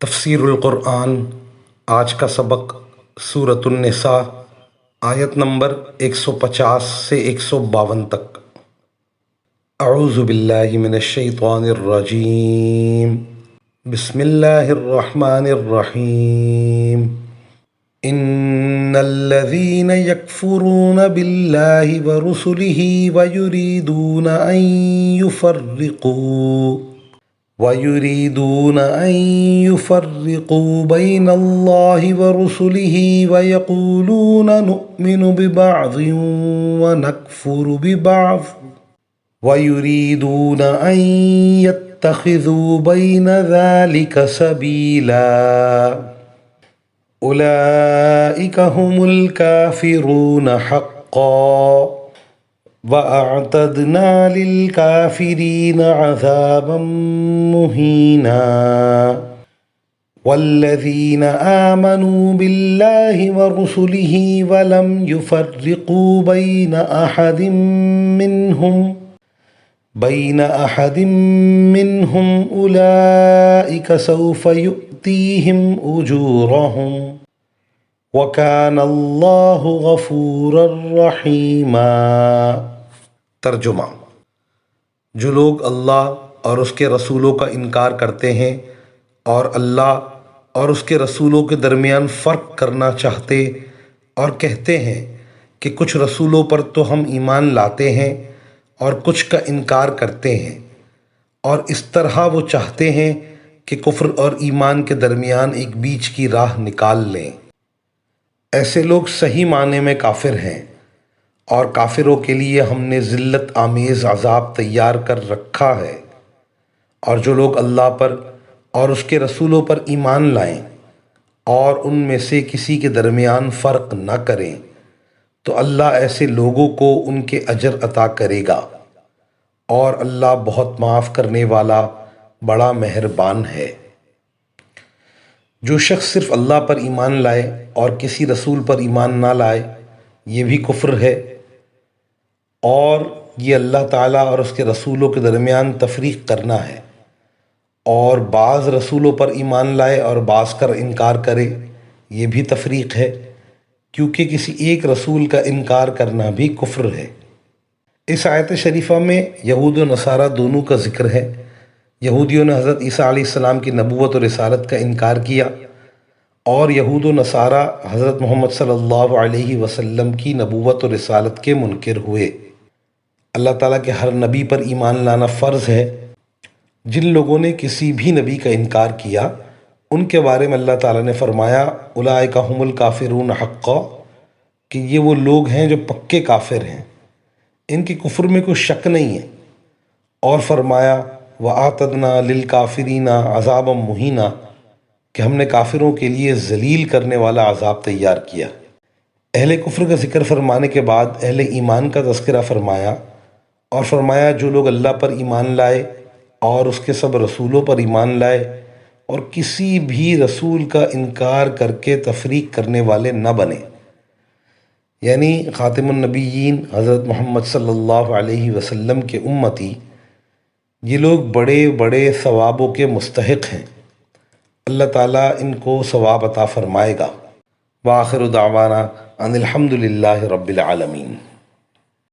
تفسیر القرآن آج کا سبق سورۃ النساء آیت نمبر 150 سے 152 تک۔ اعوذ باللہ من الشیطان الرجیم، بسم اللہ الرحمن الرحیم۔ ان الذین یکفرون باللہ ورسلہ ويريدون أن يفرقوا بين الله ورسله ويقولون نؤمن ببعض ونكفر ببعض ويريدون أن يتخذوا بين ذلك سبيلا أولئك هم الكافرون حقا وَأَعْتَدْنَا لِلْكَافِرِينَ عَذَابًا مُهِينًا وَالَّذِينَ آمَنُوا بِاللَّهِ وَرُسُلِهِ وَلَمْ يُفَرِّقُوا بَيْنَ أَحَدٍ مِّنْهُمْ أُولَئِكَ سَوْفَ يُؤْتِيهِمْ أُجُورَهُمْ وَكَانَ اللَّهُ غَفُورًا رَحِيمًا۔ ترجمہ: جو لوگ اللہ اور اس کے رسولوں کا انکار کرتے ہیں اور اللہ اور اس کے رسولوں کے درمیان فرق کرنا چاہتے اور کہتے ہیں کہ کچھ رسولوں پر تو ہم ایمان لاتے ہیں اور کچھ کا انکار کرتے ہیں، اور اس طرح وہ چاہتے ہیں کہ کفر اور ایمان کے درمیان ایک بیچ کی راہ نکال لیں، ایسے لوگ صحیح معنی میں کافر ہیں، اور کافروں کے لیے ہم نے ذلت آمیز عذاب تیار کر رکھا ہے۔ اور جو لوگ اللہ پر اور اس کے رسولوں پر ایمان لائیں اور ان میں سے کسی کے درمیان فرق نہ کریں تو اللہ ایسے لوگوں کو ان کے اجر عطا کرے گا، اور اللہ بہت معاف کرنے والا بڑا مہربان ہے۔ جو شخص صرف اللہ پر ایمان لائے اور کسی رسول پر ایمان نہ لائے، یہ بھی کفر ہے، اور یہ اللہ تعالیٰ اور اس کے رسولوں کے درمیان تفریق کرنا ہے۔ اور بعض رسولوں پر ایمان لائے اور بعض کا انکار کرے، یہ بھی تفریق ہے، کیونکہ کسی ایک رسول کا انکار کرنا بھی کفر ہے۔ اس آیت شریفہ میں یہود و نصارہ دونوں کا ذکر ہے۔ یہودیوں نے حضرت عیسیٰ علیہ السلام کی نبوت و رسالت کا انکار کیا، اور یہود و نصارہ حضرت محمد صلی اللہ علیہ وسلم کی نبوت و رسالت کے منکر ہوئے۔ اللہ تعالیٰ کے ہر نبی پر ایمان لانا فرض ہے۔ جن لوگوں نے کسی بھی نبی کا انکار کیا، ان کے بارے میں اللہ تعالیٰ نے فرمایا اولئک هم الکافرون حقا، کہ یہ وہ لوگ ہیں جو پکے کافر ہیں، ان کے کفر میں کوئی شک نہیں ہے۔ اور فرمایا وَأَعْتَدْنَا لِلْكَافِرِينَ عَذَابًا مُهِينًا، کہ ہم نے کافروں کے لیے ذلیل کرنے والا عذاب تیار کیا۔ اہل کفر کا ذکر فرمانے کے بعد اہل ایمان کا تذکرہ فرمایا، اور فرمایا جو لوگ اللہ پر ایمان لائے اور اس کے سب رسولوں پر ایمان لائے اور کسی بھی رسول کا انکار کر کے تفریق کرنے والے نہ بنے، یعنی خاتم النبیین حضرت محمد صلی اللہ علیہ وسلم کے امتی، یہ لوگ بڑے بڑے ثوابوں کے مستحق ہیں۔ اللہ تعالیٰ ان کو ثواب عطا فرمائے گا۔ وآخر دعوانا ان الحمد للہ رب العالمین۔